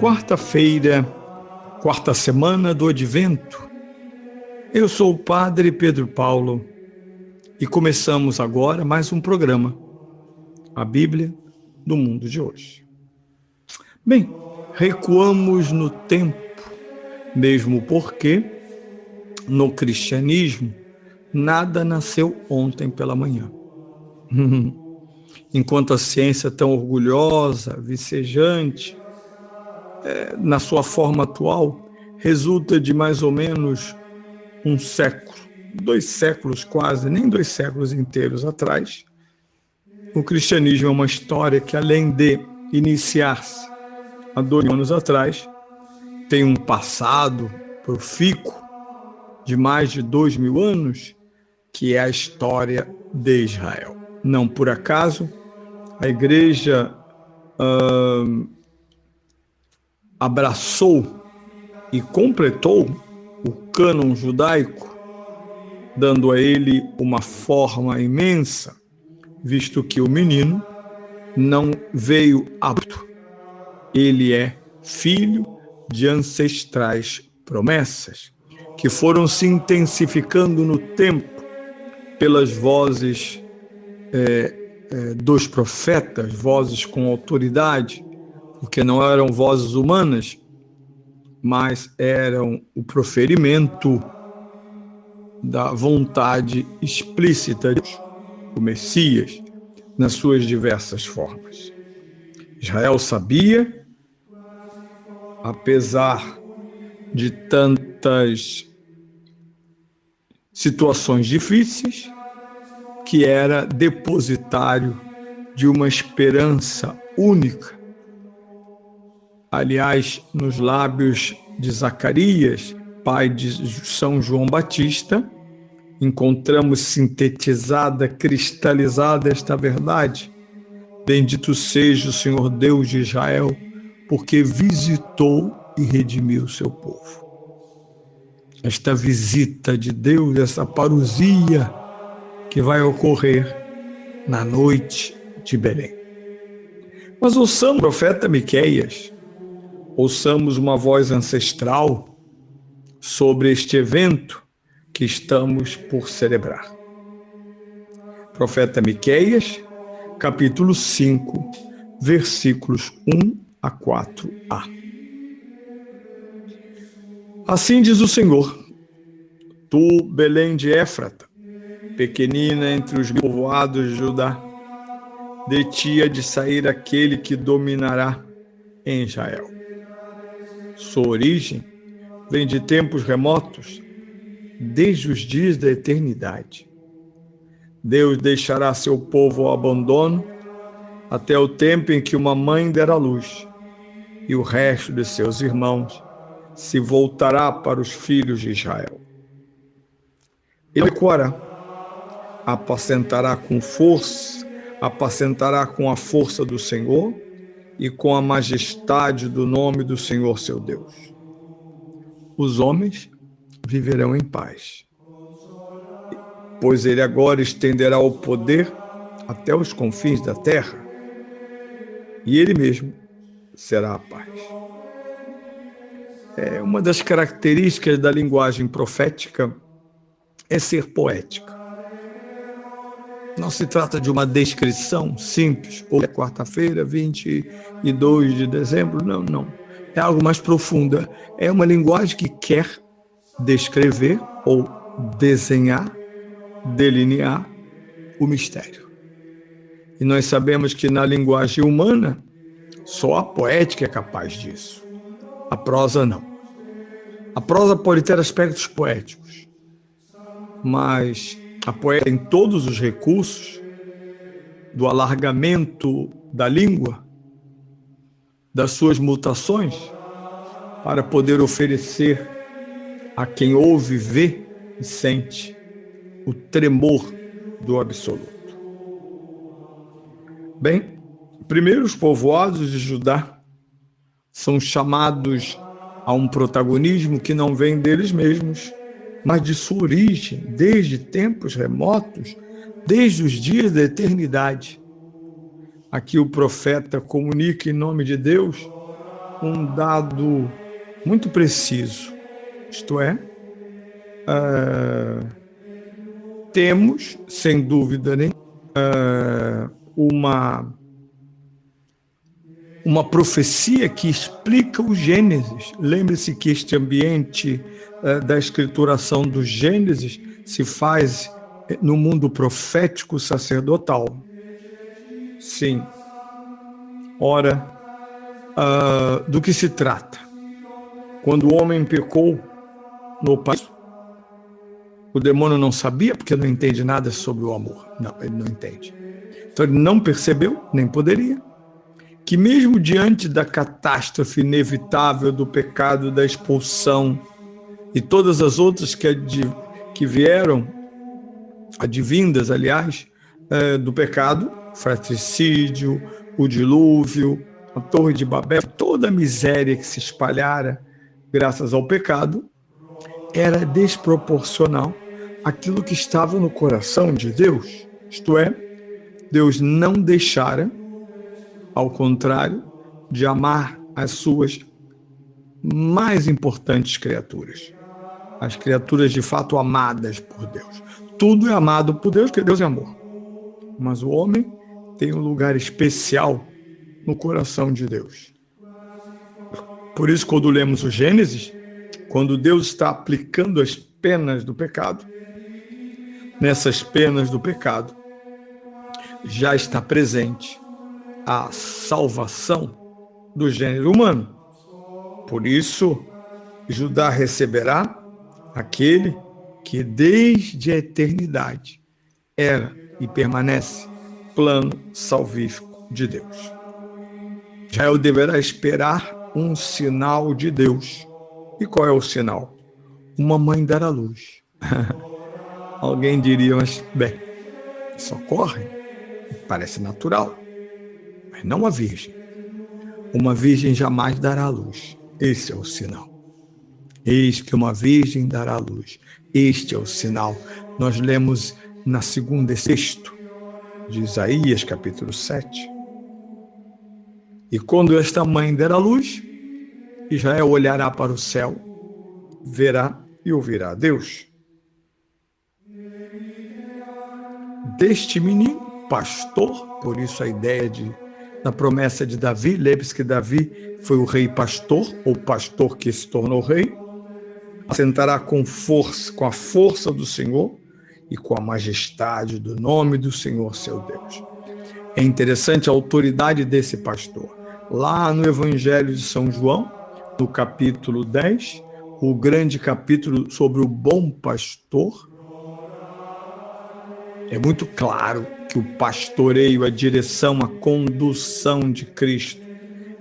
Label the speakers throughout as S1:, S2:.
S1: Quarta-feira, quarta semana do Advento. Eu sou o Padre Pedro Paulo e começamos agora mais um programa, a Bíblia do mundo de hoje. Bem, recuamos no tempo, mesmo porque no cristianismo nada nasceu ontem pela manhã. Enquanto a ciência tão orgulhosa, vicejante, na sua forma atual, resulta de mais ou menos um século, 2 séculos quase, nem 2 séculos inteiros atrás, o cristianismo é uma história que, além de iniciar-se há 2 anos atrás, tem um passado profícuo de mais de 2.000 anos, que é a história de Israel. Não por acaso, a igreja abraçou e completou o cânon judaico, dando a ele uma forma imensa, visto que o menino não veio apto. Ele é filho de ancestrais promessas, que foram se intensificando no tempo pelas vozes dos profetas, vozes com autoridade, porque não eram vozes humanas, mas eram o proferimento da vontade explícita de Deus, o Messias, nas suas diversas formas. Israel sabia, apesar de tantas situações difíceis, que era depositário de uma esperança única. Aliás, nos lábios de Zacarias, pai de São João Batista, encontramos sintetizada, cristalizada esta verdade. Bendito seja o Senhor Deus de Israel, porque visitou e redimiu o seu povo. Esta visita de Deus, essa parousia que vai ocorrer na noite de Belém. Mas ouçamos o profeta Miqueias, ouçamos uma voz ancestral sobre este evento que estamos por celebrar. Profeta Miqueias, capítulo 5, versículos 1 a 4a. Assim diz o Senhor: Tu, Belém de Éfrata, pequenina entre os povoados de Judá, de ti há de sair aquele que dominará em Israel. Sua origem vem de tempos remotos, desde os dias da eternidade. Deus deixará seu povo ao abandono até o tempo em que uma mãe der à luz, e o resto de seus irmãos se voltará para os filhos de Israel. Ele recuará, apacentará com força, apacentará com a força do Senhor e com a majestade do nome do Senhor seu Deus. Os homens viverão em paz, pois ele agora estenderá o poder até os confins da terra, e ele mesmo será a paz. Uma das características da linguagem profética é ser poética. Não se trata de uma descrição simples, ou é quarta-feira, 22 de dezembro, não. É algo mais profunda. É uma linguagem que quer descrever ou desenhar, delinear o mistério. E nós sabemos que na linguagem humana, só a poética é capaz disso. A prosa não. A prosa pode ter aspectos poéticos, mas a poesia tem todos os recursos do alargamento da língua, das suas mutações, para poder oferecer a quem ouve, vê e sente o tremor do absoluto. Bem, primeiro os povoados de Judá são chamados a um protagonismo que não vem deles mesmos, mas de sua origem, desde tempos remotos, desde os dias da eternidade. Aqui o profeta comunica em nome de Deus um dado muito preciso, isto é, temos, sem dúvida nenhuma, uma profecia que explica o Gênesis. Lembre-se que este ambiente da escrituração do Gênesis se faz no mundo profético sacerdotal. Sim. Ora, do que se trata? Quando o homem pecou no paraíso, o demônio não sabia, porque não entende nada sobre o amor. Não, ele não entende. Então ele não percebeu, nem poderia, que mesmo diante da catástrofe inevitável do pecado, da expulsão e todas as outras que vieram, advindas, aliás, do pecado, fratricídio, o dilúvio, a Torre de Babel, toda a miséria que se espalhara graças ao pecado, era desproporcional àquilo que estava no coração de Deus. Isto é, Deus não deixara, ao contrário, de amar as suas mais importantes criaturas. As criaturas de fato amadas por Deus. Tudo é amado por Deus, porque Deus é amor. Mas o homem tem um lugar especial no coração de Deus. Por isso, quando lemos o Gênesis, quando Deus está aplicando as penas do pecado, nessas penas do pecado, já está presente a salvação do gênero humano. Por isso, Judá receberá aquele que desde a eternidade era e permanece plano salvífico de Deus. Israel deverá esperar um sinal de Deus. E qual é o sinal? Uma mãe dar à luz. Alguém diria, mas bem, isso ocorre, parece natural, mas não a virgem. Uma virgem jamais dará à luz. Esse é o sinal. Eis que uma virgem dará à luz. Este é o sinal. Nós lemos na segunda e sexto de Isaías, capítulo 7. E quando esta mãe der à luz, Israel olhará para o céu, verá e ouvirá a Deus. Deste menino, pastor, por isso a ideia da promessa de Davi, lembre-se que Davi foi o rei pastor, ou pastor que se tornou rei, assentará com a força do Senhor e com a majestade do nome do Senhor seu Deus. É interessante a autoridade desse pastor. Lá no Evangelho de São João, no capítulo 10, o grande capítulo sobre o bom pastor, é muito claro que o pastoreio, a direção, a condução de Cristo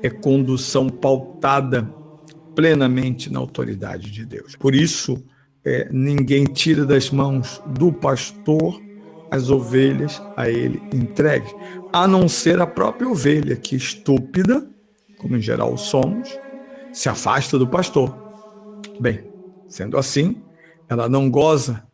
S1: é condução pautada plenamente na autoridade de Deus. Por isso, ninguém tira das mãos do pastor as ovelhas a ele entregues, a não ser a própria ovelha, que estúpida, como em geral somos, se afasta do pastor. Bem, sendo assim, ela não goza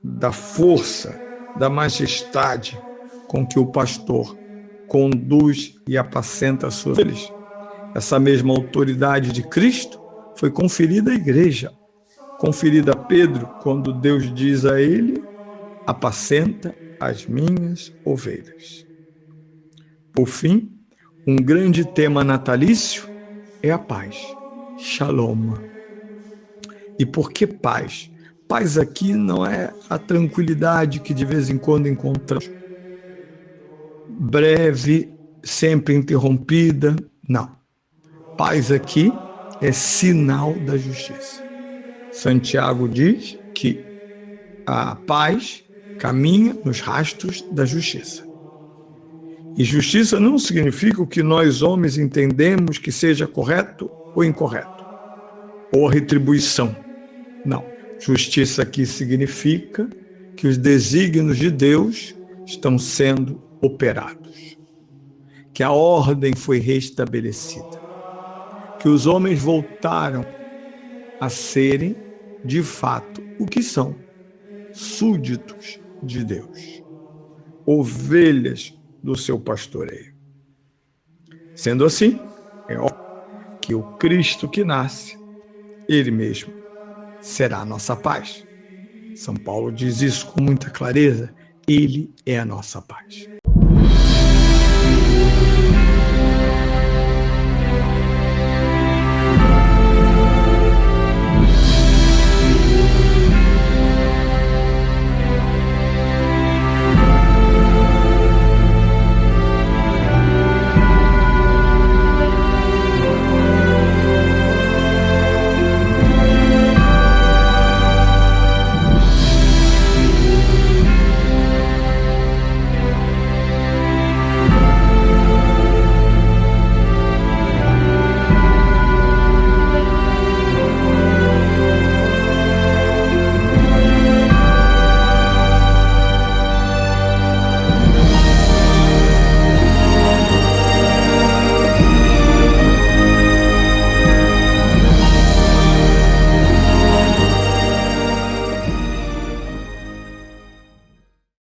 S1: da força, da majestade com que o pastor conduz e apacenta as suas ovelhas. Essa mesma autoridade de Cristo foi conferida à igreja, conferida a Pedro, quando Deus diz a ele: apacenta as minhas ovelhas. Por fim, um grande tema natalício é a paz. Shalom. E por que paz? Paz aqui não é a tranquilidade que de vez em quando encontramos, breve, sempre interrompida. Não. Paz aqui é sinal da justiça. Santiago diz que a paz caminha nos rastros da justiça. E justiça não significa o que nós homens entendemos que seja correto ou incorreto, ou a retribuição. Não. Justiça aqui significa que os desígnios de Deus estão sendo operados, que a ordem foi restabelecida, que os homens voltaram a serem, de fato, o que são: súditos de Deus, ovelhas do seu pastoreio. Sendo assim, é óbvio que o Cristo que nasce, Ele mesmo, será a nossa paz. São Paulo diz isso com muita clareza. Ele é a nossa paz.